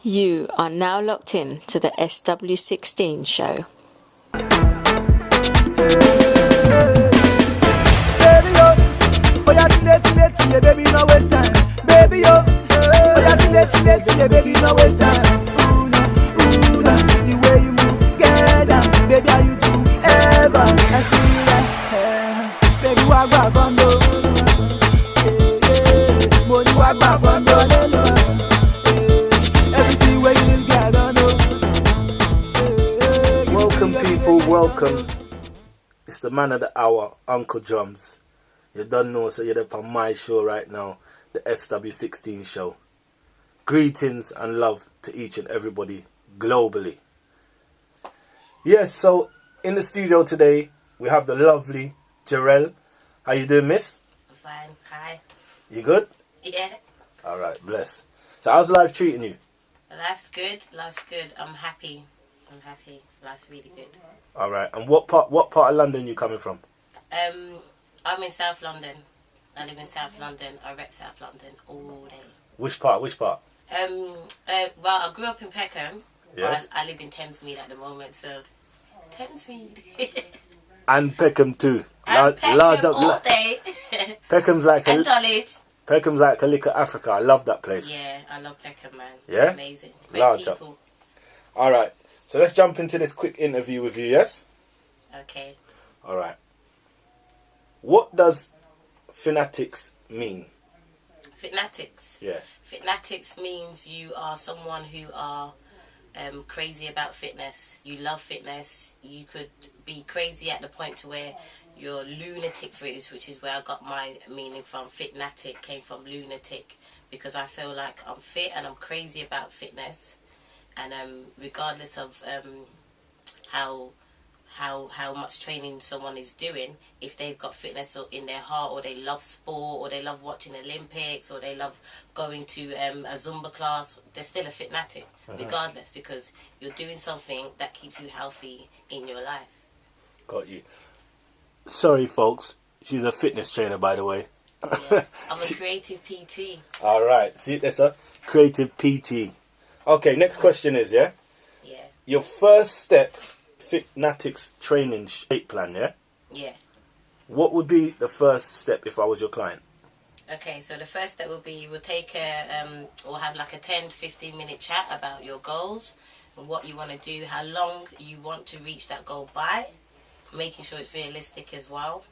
You are now locked in to the SW16 show. Baby, yo, oh yeah, till baby, no waste time. Baby, yo, oh yeah, till baby, no waste time. Ooh, no, the way you move, get down, baby, how you do ever? I feel like, baby, wagwa gondo, money wagwa gondo, everything where you need, get on. Welcome, people, welcome. It's the man of the hour, Uncle DRUMZ. You don't know, so you're up on my show right now, the SW16 show. Greetings and love to each and everybody globally. Yes, so in the studio today, we have the lovely Jarrelle. How you doing, miss? I'm fine. Hi. You good? Yeah. All right, bless. So how's life treating you? Life's good. Life's good. I'm happy. Life's really good. All right, and what part of London you coming from? I'm in South London. I live in South London. I rep South London all day. Which part? Well, I grew up in Peckham. Yes. I live in Thamesmead at the moment, so Thamesmead. And Peckham too. And Peckham all day. Peckham's like and Dulwich. Peckham's like a lick of Africa. I love that place. Yeah, I love Peckham, man. Yeah? It's amazing. Great Large people. Up. All right. So let's jump into this quick interview with you, yes? Okay. All right. What does Fitnatics mean? Fitnatics. Yeah. Fitnatics means you are someone who are crazy about fitness. You love fitness. You could be crazy at the point to where you're lunatic for it, which is where I got my meaning from. Fitnatic came from lunatic, because I feel like I'm fit and I'm crazy about fitness. And regardless of how much training someone is doing, if they've got fitness in their heart, or they love sport, or they love watching Olympics, or they love going to a Zumba class, they're still a fitnatic, regardless, because you're doing something that keeps you healthy in your life. Got you. Sorry, folks. She's a fitness trainer, by the way. Yeah. I'm a creative PT. All right. See, that's a creative PT. Okay, next question is, yeah? Yeah. Your first step, Fitnatics training shape plan, yeah? Yeah. What would be the first step if I was your client? Okay, so the first step will be, we'll take or have like a 10-15 minute chat about your goals and what you want to do, how long you want to reach that goal by, making sure it's realistic as well.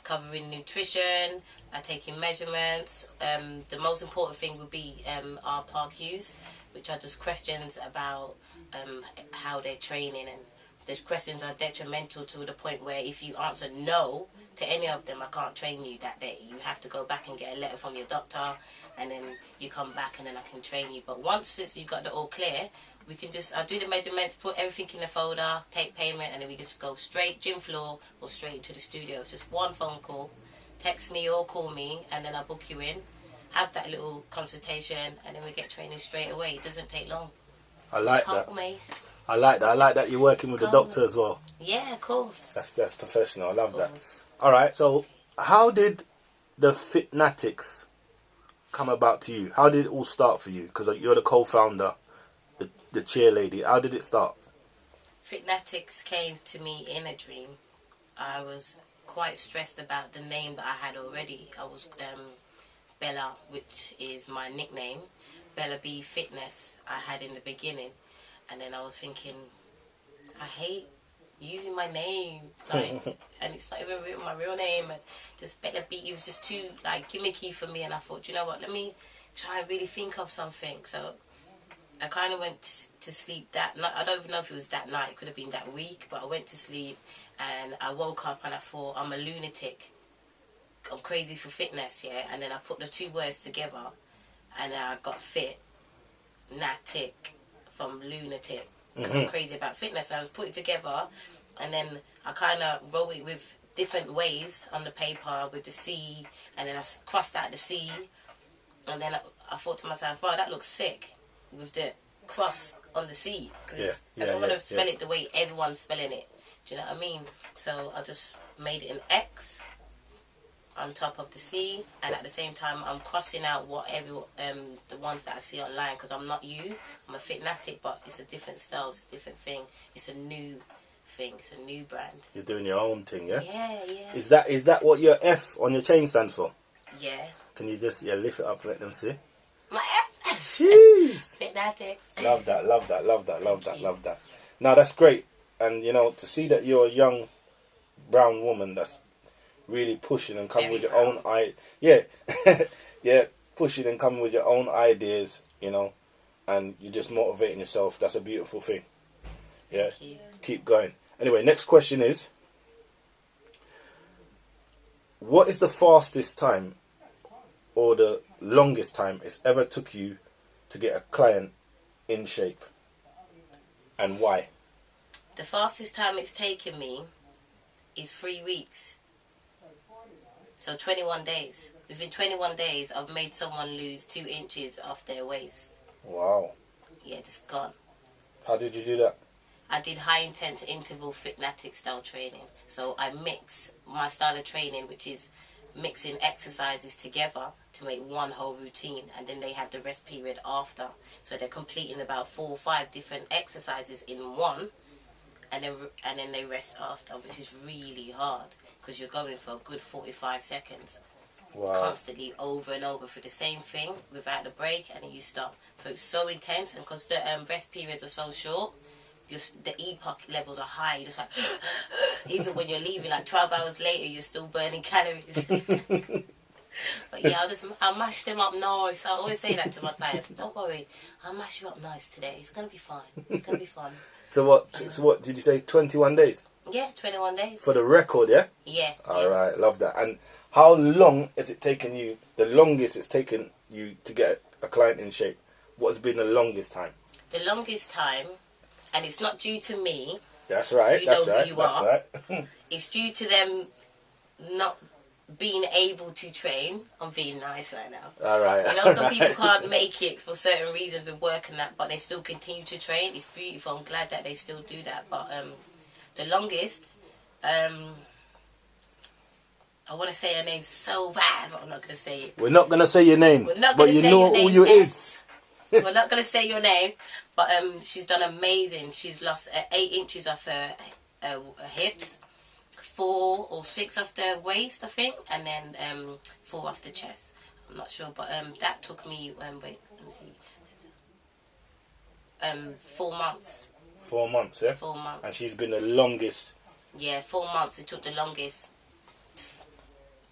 Covering nutrition, taking measurements. The most important thing would be our PARQs, which are just questions about how they're training, and the questions are detrimental to the point where if you answer no to any of them, I can't train you that day. You have to go back and get a letter from your doctor, and then you come back and then I can train you. But once you got the all clear, we can just, I'll do the measurements, put everything in the folder, take payment, and then we just go straight gym floor or straight into the studio. It's just one phone call. Text me or call me, and then I book you in, have that little consultation, and then we get training straight away. It doesn't take long. I like Just that. call me. I like that. I like that you're working with the doctor as well. Yeah, of course. That's professional. I love that. All right. So, how did the Fitnatics come about to you? How did it all start for you? Because you're the co-founder, the chair lady. How did it start? Fitnatics came to me in a dream. I was quite stressed about the name that I had already. I was Bella, which is my nickname. Bella B Fitness I had in the beginning, and then I was thinking, I hate using my name, like, and it's not even my real name, and just Bella B, it was just too like gimmicky for me. And I thought, you know what, let me try and really think of something. So I kind of went to sleep that night. I don't even know if it was that night, it could have been that week, but I went to sleep and I woke up and I thought, I'm a lunatic, I'm crazy for fitness, yeah. And then I put the two words together, and then I got Fitnatic from lunatic, because I'm crazy about fitness. I was put it together, and then I kind of wrote it with different ways on the paper with the C, and then I crossed out the C, and then I thought to myself, wow, that looks sick with the cross on the C, because I don't want to spell it the way everyone's spelling it. Do you know what I mean? So I just made it an X, on top of the sea, and at the same time I'm crossing out whatever the ones that I see online, because I'm not you. I'm a Fitnatic, but it's a different style, it's a different thing, it's a new thing, it's a new brand. You're doing your own thing, yeah? Yeah. Is that what your F on your chain stands for? Yeah. Can you just lift it up and let them see? My F. Jeez. Fitnatics. Love that. Now that's great, and to see that you're a young brown woman that's really pushing and coming with your own pushing and coming with your own ideas, and you're just motivating yourself. That's a beautiful thing. Yeah, Thank you. Keep going. Anyway, next question is, what is the fastest time or the longest time it's ever took you to get a client in shape, and why? The fastest time it's taken me is 3 weeks. So 21 days. Within 21 days, I've made someone lose 2 inches off their waist. Wow. Yeah, just gone. How did you do that? I did high intense interval Fitnatic style training. So I mix my style of training, which is mixing exercises together to make one whole routine, and then they have the rest period after. So they're completing about 4 or 5 different exercises in one, and then they rest after, which is really hard because you're going for a good 45 seconds. Wow. Constantly over and over for the same thing without the break, and then you stop. So it's so intense, and because the rest periods are so short, the EPOC levels are high. You're just like even when you're leaving, like 12 hours later, you're still burning calories. But yeah, I'll mash them up nice. I always say that to my clients. Don't worry, I'll mash you up nice today. It's gonna be fine. It's gonna be fun. So what did you say? 21 days? Yeah, 21 days. For the record, yeah? Yeah. All right, love that. And how long has it taken you, the longest it's taken you to get a client in shape? What has been the longest time? The longest time, and it's not due to me. That's right, you that's know right, who you that's are. right. It's due to them not being able to train. I'm being nice right now. All right. Some people can't make it for certain reasons with work and that, but they still continue to train. It's beautiful. I'm glad that they still do that. But the longest, I want to say her name so bad, but I'm not going to say it. We're not going to say your name, We're not but going to you say know your name. who you is. We're not going to say your name, but she's done amazing. She's lost 8 inches off her hips, 4 or 6 off the waist, I think, and then 4 off the chest. I'm not sure, but that took me, wait, let me see, 4 months. 4 months, yeah? 4 months. And she's been the longest. Yeah, 4 months. It took the longest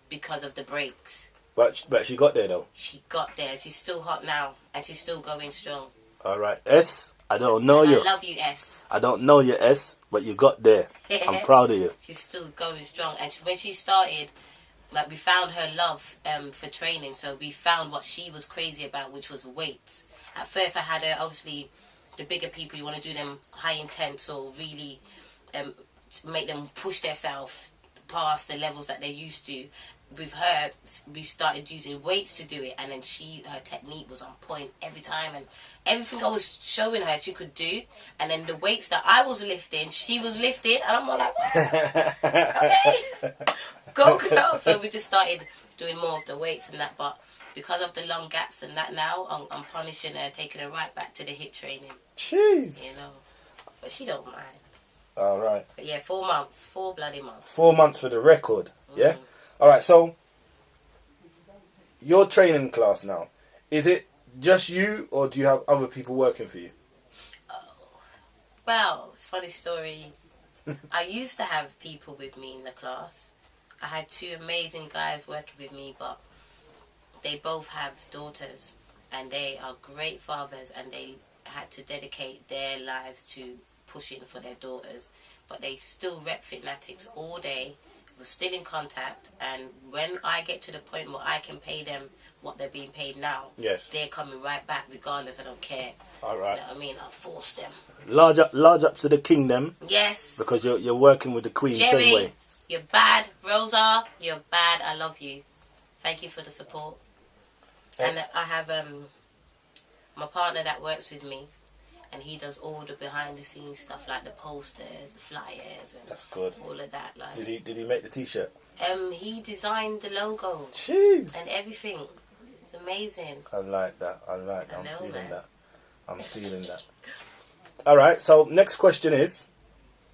because of the breaks. But she got there though. She got there. She's still hot now, and she's still going strong. All right, S. I don't know you. I love you, S. I don't know you, S, but you got there. I'm proud of you. She's still going strong, and when she started, like, we found her love for training. So we found what she was crazy about, which was weights. At first, I had her, obviously, the bigger people, you want to do them high intense or really make them push themselves past the levels that they're used to. With her, we started using weights to do it, and then her technique was on point every time, and everything I was showing her she could do, and then the weights that I was lifting, she was lifting, and I'm all like, okay, go girl. So we just started doing more of the weights and that, but because of the long gaps and that now, I'm punishing her, taking her right back to the HIIT training. Jeez. But she don't mind. All right. But yeah, 4 months, 4 bloody months. 4 months for the record, yeah? All right, so your training class now, is it just you, or do you have other people working for you? Well, it's a funny story. I used to have people with me in the class. I had 2 amazing guys working with me, but they both have daughters, and they are great fathers, and they had to dedicate their lives to pushing for their daughters. But they still rep Fitnatics all day. We're still in contact, and when I get to the point where I can pay them what they're being paid now, yes, they're coming right back regardless. I don't care. All right. You know what I mean? I'll force them. Large up to the kingdom. Yes. Because you're working with the queen Jerry, same way. You're bad. Rosa, you're bad. I love you. Thank you for the support. And I have my partner that works with me, and he does all the behind the scenes stuff like the posters, the flyers, and that's good. all of that. Like, Did he make the T-shirt? He designed the logo. Jeez. And everything. It's amazing. I like that. I'm feeling man. that. I'm feeling that. All right. So next question is.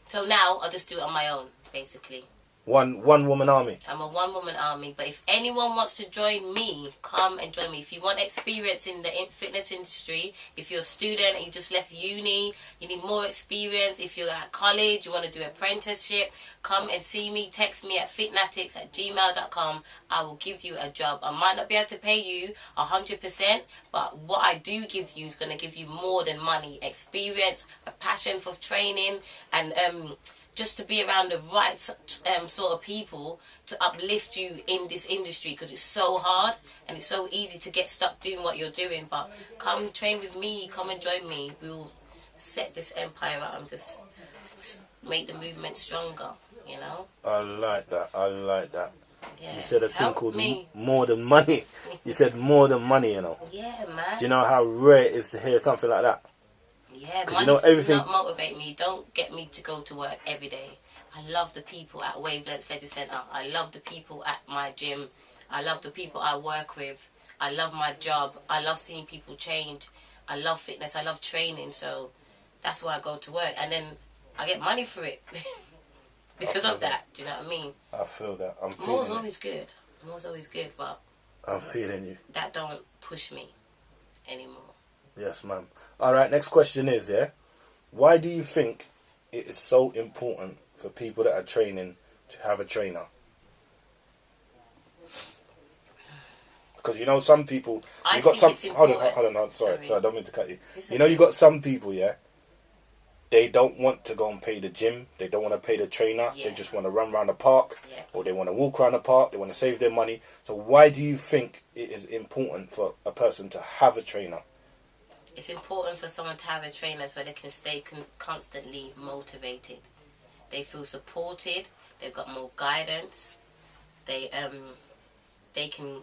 So now I'll just do it on my own, basically. One woman army. I'm a one-woman army, but if anyone wants to join me, come and join me. If you want experience in the fitness industry, if you're a student and you just left uni, you need more experience. If you're at college, you want to do apprenticeship, come and see me. Text me at fitnatics@gmail.com. I will give you a job. I might not be able to pay you 100%, but what I do give you is going to give you more than money. Experience, a passion for training, and just to be around the right sort of people to uplift you in this industry, because it's so hard and it's so easy to get stuck doing what you're doing. But come train with me, come and join me. We'll set this empire up and just make the movement stronger, you know. I like that. Yeah. You said a thing Help called me. more than money. You said more than money, you know. Yeah, man. Do you know how rare it is to hear something like that? Yeah, money you know, does not motivate me. Don't get me to go to work every day. I love the people at Wavelengths Leisure Centre. I love the people at my gym. I love the people I work with. I love my job. I love seeing people change. I love fitness. I love training. So that's why I go to work. And then I get money for it because of that. Do you know what I mean? I feel that. I'm feeling More's it. always good. More's always good, but I'm feeling you. that don't push me anymore. Yes, ma'am. All right, next question is, why do you think it is so important for people that are training to have a trainer? Because, you know, some people... I think it's important. Hold on, sorry, I don't mean to cut you. It's You know, okay. you got some people, they don't want to go and pay the gym. They don't want to pay the trainer. Yeah. They just want to run around the park. Yeah. Or they want to walk around the park. They want to save their money. So why do you think it is important for a person to have a trainer? It's important for someone to have a trainer so they can stay constantly motivated. They feel supported. They've got more guidance. They can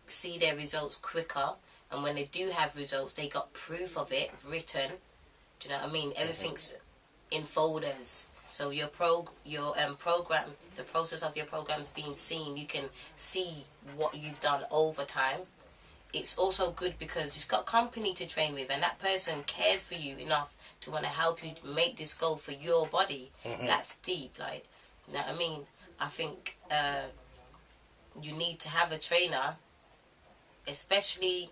see their results quicker. And when they do have results, they got proof of it written. Do you know what I mean? Everything's in folders. So your program, the process of your program is being seen. You can see what you've done over time. It's also good because you've got company to train with, and that person cares for you enough to want to help you make this goal for your body. That's deep, like, you know what I mean? I think you need to have a trainer, especially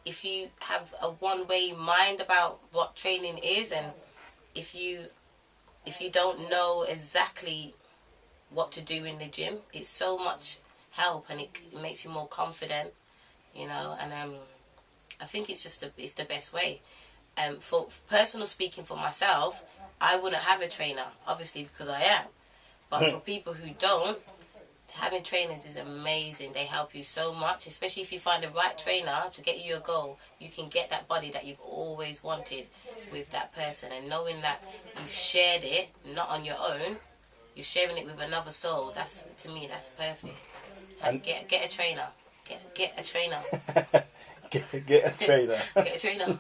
if you have a one-way mind about what training is, and if you don't know exactly what to do in the gym, it's so much help, and it makes you more confident. You know, and I think it's just it's the best way. For personal speaking for myself, I wouldn't have a trainer, obviously, because I am. But for people who don't, having trainers is amazing. They help you so much, especially if you find the right trainer to get you your goal. You can get that body that you've always wanted with that person, and knowing that you've shared it, not on your own, you're sharing it with another soul. That's, to me, that's perfect. And get a trainer. Get a trainer. Get a trainer. Get a trainer.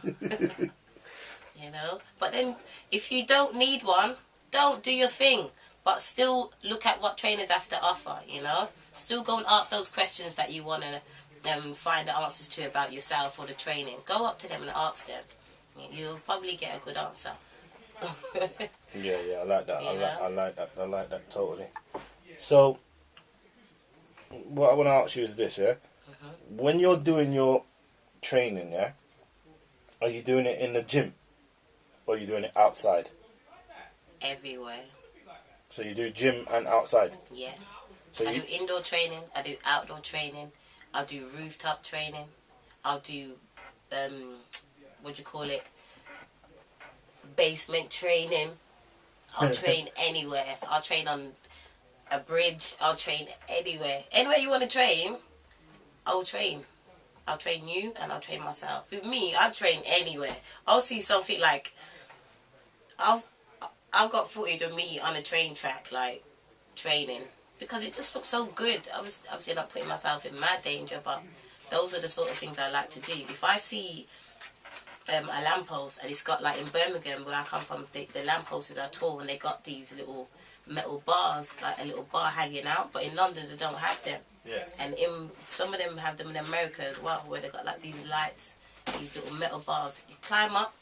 You know? But then, if you don't need one, don't do your thing. But still look at what trainers have to offer, you know? Still go and ask those questions that you want to find the answers to about yourself or the training. Go up to them and ask them. You'll probably get a good answer. Yeah, I like that. I like that totally. So, what I want to ask you is this, when you're doing your training, are you doing it in the gym or are you doing it outside? Everywhere. So you do gym and outside? Yeah. So I do indoor training, I do outdoor training, I'll do rooftop training, I'll do, basement training. I'll train anywhere. I'll train on a bridge, I'll train anywhere. Anywhere you want to train, I'll train. I'll train you and I'll train myself. With me, I'll train anywhere. I'll see something like, I've got footage of me on a train track, like, training. Because it just looks so good. Obviously not putting myself in mad danger, but those are the sort of things I like to do. If I see a lamppost, and it's got, like, in Birmingham where I come from, the lampposts are tall, and they got these little metal bars, like a little bar hanging out, but in London they don't have them. Yeah. And in some of them have them in America as well, where they got like these lights, these little metal bars. You climb up,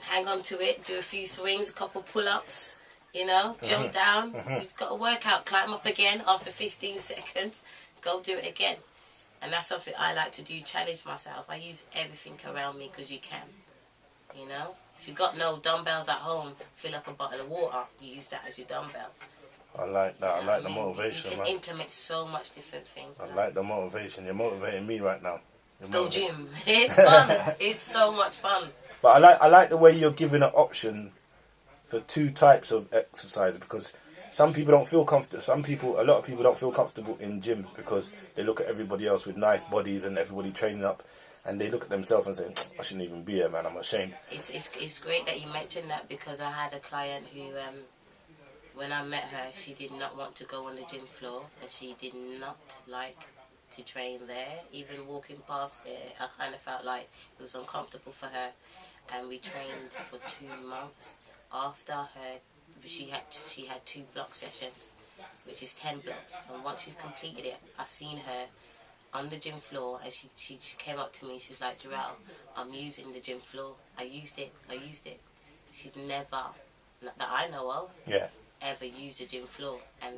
hang on to it, do a few swings, a couple pull-ups, you know, jump down. You've got a workout, climb up again after 15 seconds, go do it again. And that's something I like to do, challenge myself. I use everything around me because you can, you know. If you've got no dumbbells at home, fill up a bottle of water, you use that as your dumbbell. I like that. I like the motivation, you can man. implement so much different things. I like the motivation. You're motivating me right now. Go gym. It's fun. It's so much fun. But I like the way you're giving an option for two types of exercise, because some people don't feel comfortable. A lot of people don't feel comfortable in gyms because they look at everybody else with nice bodies and everybody training up, and they look at themselves and say, I shouldn't even be here, man. I'm ashamed. It's great that you mentioned that, because I had a client who, when I met her, she did not want to go on the gym floor, and she did not like to train there. Even walking past it, I kind of felt like it was uncomfortable for her. And we trained for 2 months. After her, she had 2 block sessions, which is 10 blocks. And once she's completed it, I seen her on the gym floor, and she came up to me. She was like, Jarrelle, I'm using the gym floor. I used it. She's never, not that I know of, ever used a gym floor. And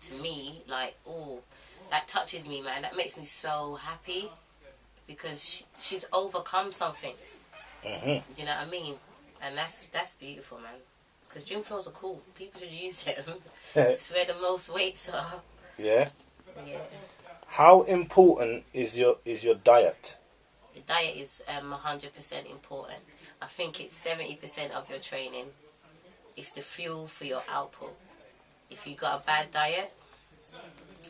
to me, like, oh, that touches me, man. That makes me so happy, because she's overcome something. You know what I mean? And that's beautiful, man. Because gym floors are cool. People should use them. It's where the most weights are. Yeah. Yeah. How important is your diet? The diet is 100% important. I think it's 70% of your training. It's the fuel for your output. If you got a bad diet,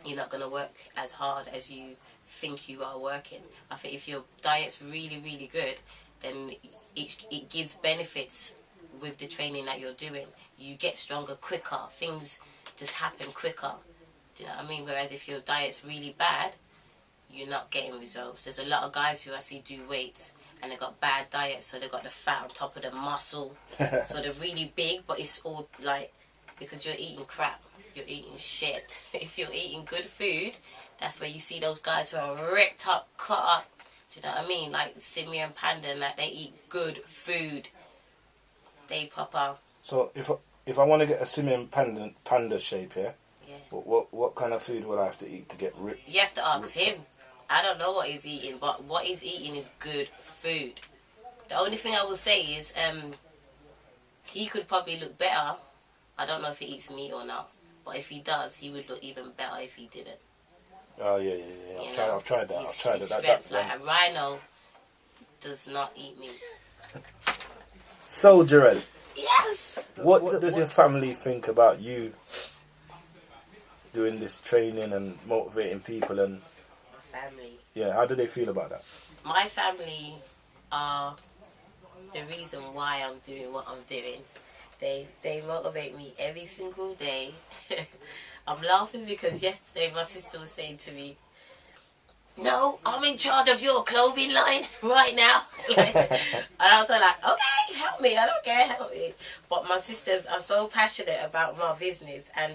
you're not going to work as hard as you think you are working. I think if your diet's really, really good, then it gives benefits with the training that you're doing. You get stronger quicker. Things just happen quicker. Do you know what I mean? Whereas if your diet's really bad, you're not getting results. There's a lot of guys who I see do weights and they got bad diets, so they got the fat on top of the muscle. So they're really big, but it's all like, because you're eating crap. You're eating shit. If you're eating good food, that's where you see those guys who are ripped up, cut up. Do you know what I mean? Like Simi and Panda, and that they eat good food. They pop out. So if I want to get a Simi and Panda shape here, what kind of food would I have to eat to get ripped? You have to ask him. I don't know what he's eating, but what he's eating is good food. The only thing I will say is he could probably look better. I don't know if he eats meat or not, but if he does, he would look even better if he didn't. Oh, yeah. I've tried that. Strength, like a rhino does not eat meat. So, Jarrelle. Yes! What does your family think about you doing this training and motivating people? And family. Yeah, how do they feel about that? My family are the reason why I'm doing what I'm doing. They motivate me every single day. I'm laughing because yesterday my sister was saying to me, no, I'm in charge of your clothing line right now. And I was like, okay, help me. I don't care, help me. But my sisters are so passionate about my business, and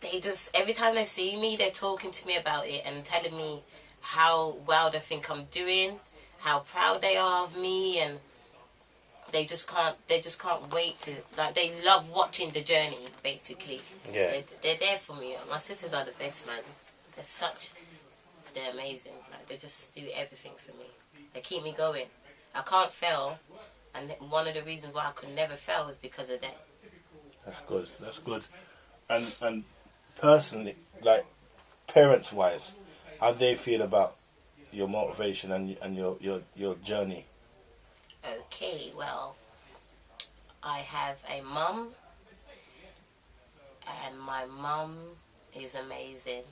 they just, every time they see me, they're talking to me about it and telling me how well they think I'm doing, how proud they are of me, and they just can't wait to, like, they love watching the journey, basically. Yeah. They're there for me. My sisters are the best, man. They're amazing. Like, they just do everything for me. They keep me going. I can't fail, and one of the reasons why I could never fail is because of them. That's good. And personally, like, parents-wise, how do they feel about your motivation and your journey? Okay, well, I have a mum, and my mum is amazing.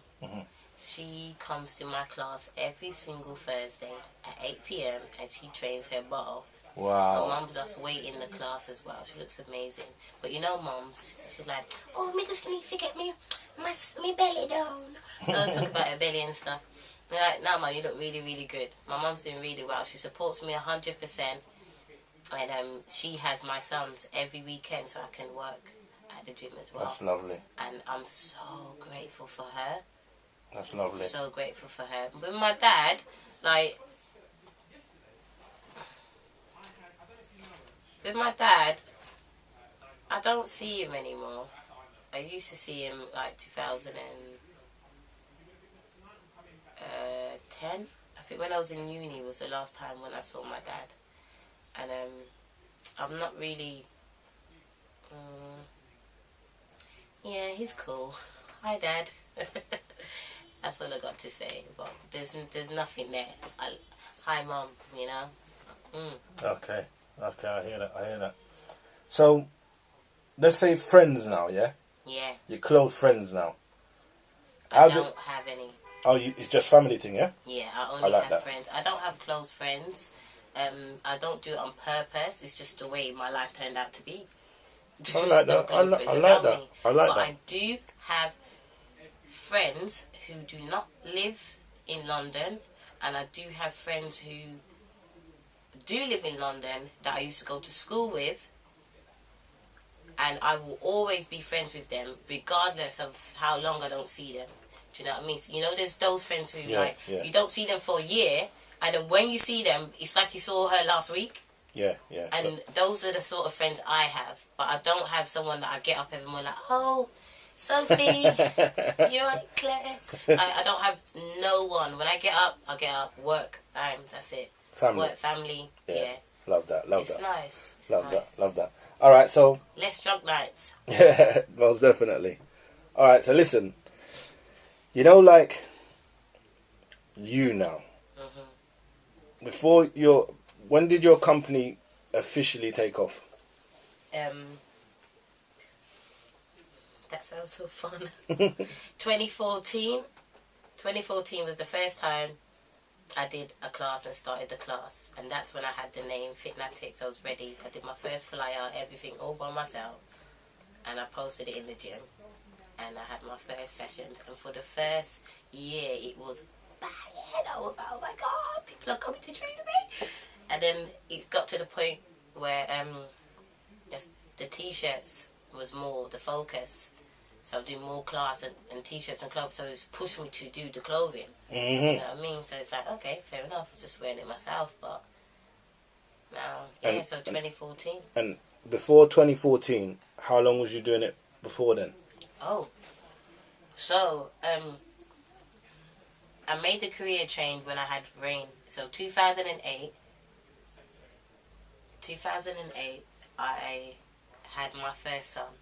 She comes to my class every single Thursday at 8 p.m. and she trains her butt off. Wow. My mum does weight in the class as well. She looks amazing. But you know, mums, she's like, oh, me just need to get me belly down. Talk about her belly and stuff. Like, no, man, you look really, really good. My mum's doing really well. She supports me 100%. And she has my sons every weekend so I can work at the gym as well. That's lovely. And I'm so grateful for her. That's lovely. So grateful for her. With my dad, like... With my dad, I don't see him anymore. I used to see him like 2010. I think when I was in uni was the last time when I saw my dad. And I'm not really... yeah, he's cool. Hi, Dad. That's all I got to say. But there's nothing there. Hi, Mom, you know. Okay, I hear that. So, let's say friends now, yeah? Yeah. You're close friends now. I don't have any. Oh, it's just family thing, yeah? Yeah, I only like have that. friends. I don't have close friends. I don't do it on purpose. It's just the way my life turned out to be. I like that. I like that. But I do have friends who do not live in London, and I do have friends who do live in London that I used to go to school with, and I will always be friends with them regardless of how long I don't see them. Do you know what I mean? So, you know, there's those friends who you don't see them for a year, and then when you see them, it's like you saw her last week. Yeah. And those are the sort of friends I have. But I don't have someone that I get up every morning like, oh, Sophie, you're right, Claire. I don't have no one. When I get up, work, that's it. Family. Work, family, yeah. Love that. It's nice. It's nice. Love that. All right, so... Less drunk nights. Yeah, most definitely. All right, so listen. You know, like, you now. Before when did your company officially take off? That sounds so fun. 2014. 2014 was the first time I did a class and started the class. And that's when I had the name Fitnatics. I was ready. I did my first flyer, everything all by myself. And I posted it in the gym. And I had my first sessions. And for the first year, it was banging. I was like, oh my God, people are coming to train with me. And then it got to the point where the T-shirts was more the focus. So I do more class and T-shirts and clothes. So it's pushed me to do the clothing. You know what I mean? So it's like, okay, fair enough. Just wearing it myself. But now, yeah, so 2014. And before 2014, how long was you doing it before then? Oh, so I made the career change when I had Rain. So 2008, I had my first son,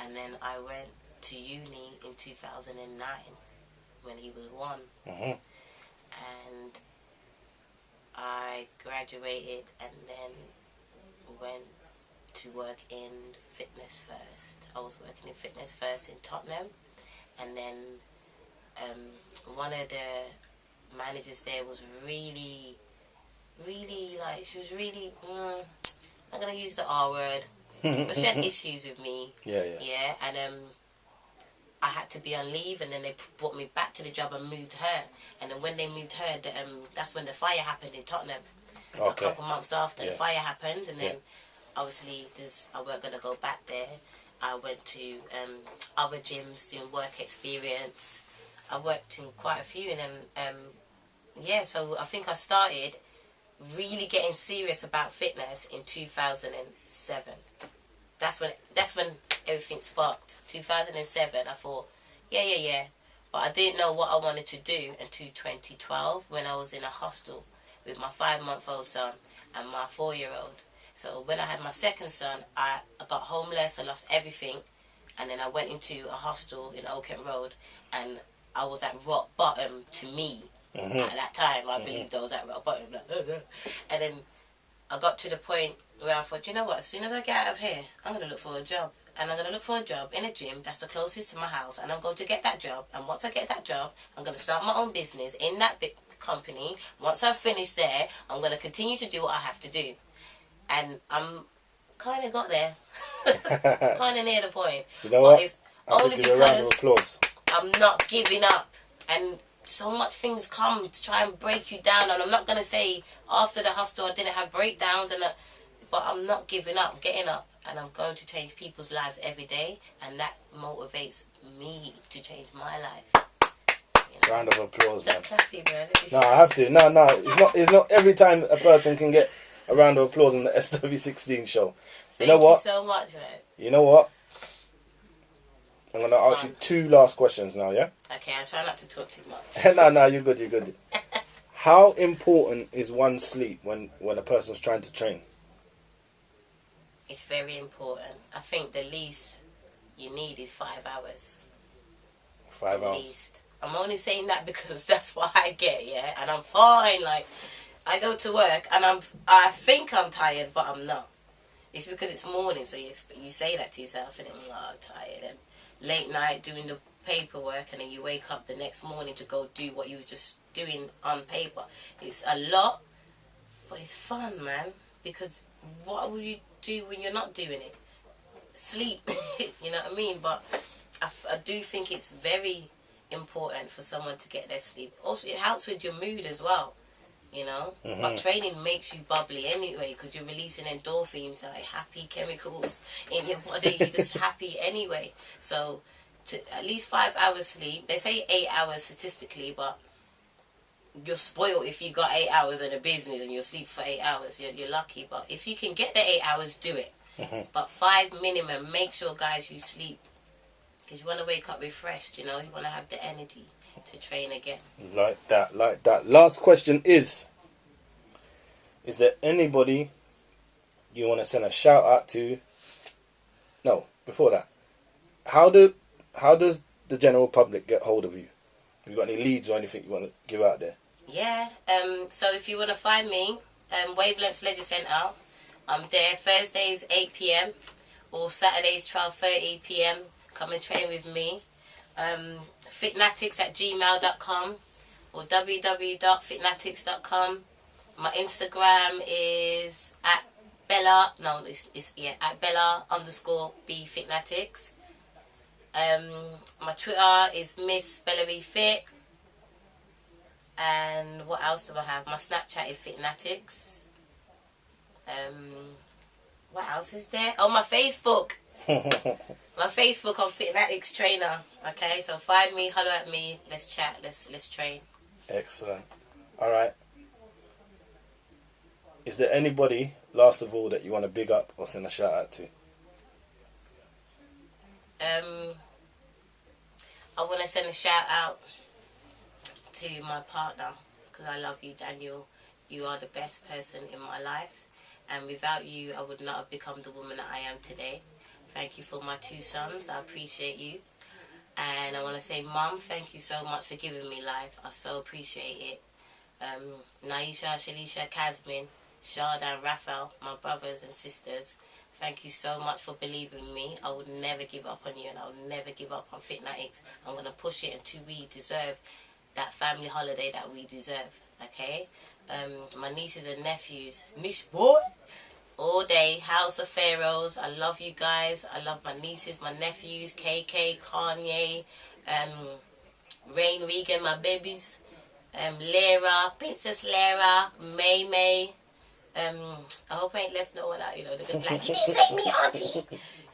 and then I went to uni in 2009 when he was 1, and I graduated and then went to work in Fitness First. I was working in Fitness First in Tottenham, and then one of the managers there was really like, she was really I'm gonna use the R word, but she had issues with me. Yeah, and I had to be on leave, and then they brought me back to the job and moved her, and then when they moved her, that's when the fire happened in Tottenham. A couple months after the fire happened, and then obviously I weren't going to go back there. I went to other gyms doing work experience. I worked in quite a few, and then so I think I started really getting serious about fitness in 2007. That's when everything sparked. 2007, I thought, yeah. But I didn't know what I wanted to do until 2012 when I was in a hostel with my 5-month-old son and my 4-year-old. So when I had my second son, I got homeless, I lost everything, and then I went into a hostel in Old Kent Road, and I was at rock bottom to me. At that time, I believed I was at rock bottom. Like, and then I got to the point where I thought, you know what, as soon as I get out of here, I'm going to look for a job. And I'm going to look for a job in a gym that's the closest to my house, and I'm going to get that job. And once I get that job, I'm going to start my own business in that big company. Once I've finished there, I'm going to continue to do what I have to do. And I'm kind of got there. Kind of near the point. You know what? It's only because I'm I'm not giving up. And so much things come to try and break you down, and I'm not going to say after the hustle I didn't have breakdowns, but I'm not giving up, getting up, and I'm going to change people's lives every day, and that motivates me to change my life. You know? Round of applause, man. Clappy, bro. No, I have to. No, it's not every time a person can get a round of applause on the SW16 show. You know what? Thank you so much, man. You know what? I'm going to ask you 2 last questions now, yeah? Okay, I'll try not to talk too much. No, you're good. How important is one's sleep when a person's trying to train? It's very important. I think the least you need is 5 hours. 5 hours? Least. I'm only saying that because that's what I get, yeah? And I'm fine. Like, I go to work and I think I'm tired, but I'm not. It's because it's morning, so you say that to yourself, and then I'm tired. And late night doing the paperwork, and then you wake up the next morning to go do what you were just doing on paper. It's a lot, but it's fun, man. Because what will you do when you're not doing it? Sleep, you know what I mean? But I do think it's very important for someone to get their sleep. Also, it helps with your mood as well. You know, but training makes you bubbly anyway, because you're releasing endorphins, like happy chemicals in your body. You're just happy anyway. So, at least 5 hours sleep. They say 8 hours statistically, but you're spoiled if you got 8 hours in a business and you sleep for 8 hours. You're lucky. But if you can get the 8 hours, do it. But 5 minimum. Make sure, guys, you sleep, because you want to wake up refreshed. You know, you want to have the energy to train again. Like that. Last question is there anybody you want to send a shout out to? No, before that, how does the general public get hold of you? Have you got any leads or anything you want to give out there? Yeah, so if you want to find me, Wavelengths Leisure Centre, I'm there Thursdays 8 PM or Saturdays 12:30 PM. Come and train with me. Fitnatics@gmail.com or www.fitnatics.com. My Instagram is at Bella. No, at Bella_B Fitnatics. My Twitter is Miss Bella B Fit. And what else do I have? My Snapchat is Fitnatics. What else is there? Oh, my Facebook. My Facebook on Fitnatics Trainer. Okay, so find me, holler at me, let's chat, let's train. Excellent. Alright. Is there anybody, last of all, that you want to big up or send a shout out to? I want to send a shout out to my partner, because I love you, Daniel. You are the best person in my life, and without you I would not have become the woman that I am today. Thank you for my 2 sons. I appreciate you. And I want to say, Mum, thank you so much for giving me life. I so appreciate it. Naisha, Shalisha, Kasmin, Sharda and Raphael, my brothers and sisters, thank you so much for believing in me. I would never give up on you, and I would never give up on Fitnatics. I'm going to push it until we deserve that family holiday that we deserve. Okay? My nieces and nephews, niece boy, all day, House of Pharaohs. I love you guys. I love my nieces, my nephews, KK, Kanye, Rain Regan, my babies, Lyra, Princess Lyra, May May. I hope I ain't left no one out, you know. They're gonna be like, you didn't say me, auntie.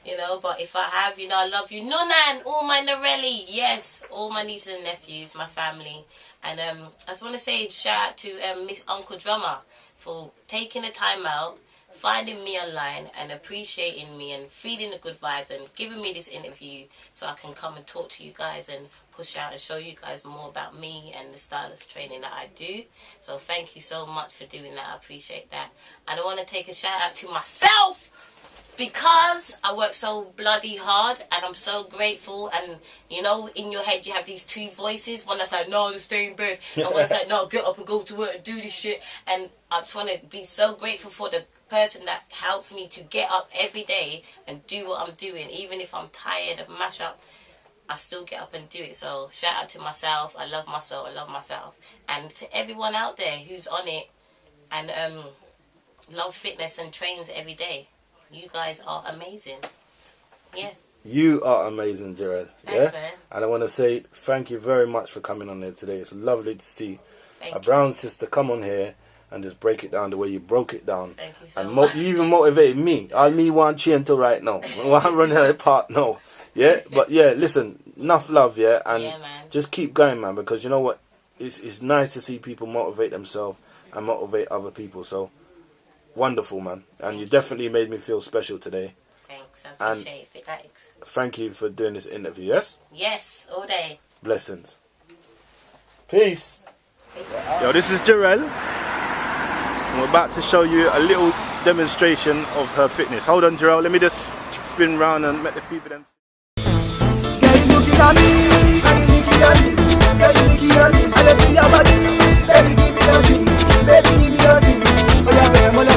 You know, but if I have, you know, I love you. Nunan, all my Narelli, yes, all my nieces and nephews, my family. And I just want to say shout out to Miss Uncle Drummer for taking the time out, finding me online and appreciating me and feeding the good vibes and giving me this interview so I can come and talk to you guys and push out and show you guys more about me and the stylist training that I do. So thank you so much for doing that. I appreciate that. And I want to take a shout out to myself, because I work so bloody hard and I'm so grateful. And you know, in your head you have these 2 voices, one that's like, no, just stay in bed, and one that's like, no, get up and go to work and do this shit. And I just want to be so grateful for the person that helps me to get up every day and do what I'm doing. Even if I'm tired of mash up, I still get up and do it. So shout out to myself. I love myself. I love myself. And to everyone out there who's on it and loves fitness and trains every day. You guys are amazing. Yeah. You are amazing, Jarrelle. Thanks, man. And I want to say thank you very much for coming on here today. It's lovely to see Thank a you. brown sister come on here and just break it down the way you broke it down. Thank you so And much. you even motivated me. I me want chain to right now. I want to run out of part now. Yeah, but yeah, listen, enough love, yeah, and Yeah, man. just keep going, man, because you know what? It's nice to see people motivate themselves and motivate other people. So wonderful, man, and you definitely made me feel special today. Thanks, I And appreciate it. Fitnatics. thank you for doing this interview. Yes, Yes, all day. blessings. Peace. Yo, this is Jarrelle. And we're about to show you a little demonstration of her fitness. Hold on, Jarrelle. Let me just spin round and let the people then. Girl, you looking at me, girl, you licking your lips, girl, you licking your lips. I love your body, baby, give me your tea, baby, give me your tea. Oh yeah, baby, mole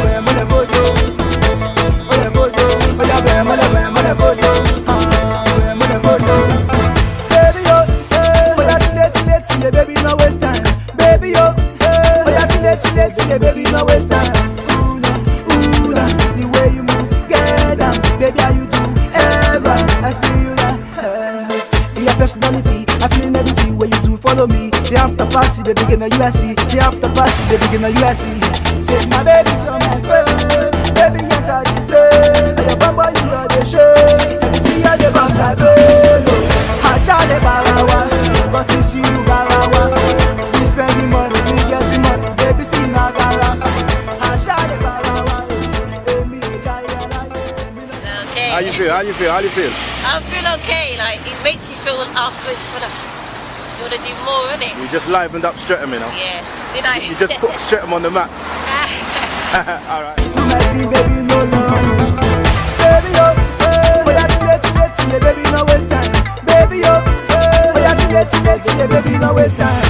go do, oh yeah, go do, oh yeah, baby, mole go do, ah, mole go do. Baby yo, oh yeah, till baby, no waste time. Baby yo, oh yeah, till baby, no waste time. Ooh nah, the way you move, get down, baby, how you do ever? I feel that. Your personality, I feel everything when you do follow me. The after party, they begin a USC. The after party, they begin a USC. Say my baby, you're my girl. Baby, you're the play. And your bamba, you are the show. Everything you're the boss, my baby. I tell the barawa, but you see you barawa. We spending money, we getting money. Baby, see Nazara. I tell the barawa. Okay. How you feel? How you feel? How you feel? I feel okay. Like it makes you feel afterwards. You wanna do more, innit? You just livened up Streatham, you know. Yeah. Did I? You just put Streatham on the map. All right. Do my thing, baby, no long. Baby, yo, oh yeah, till baby, no waste time. Baby, yo, oh yeah, till baby, no waste time.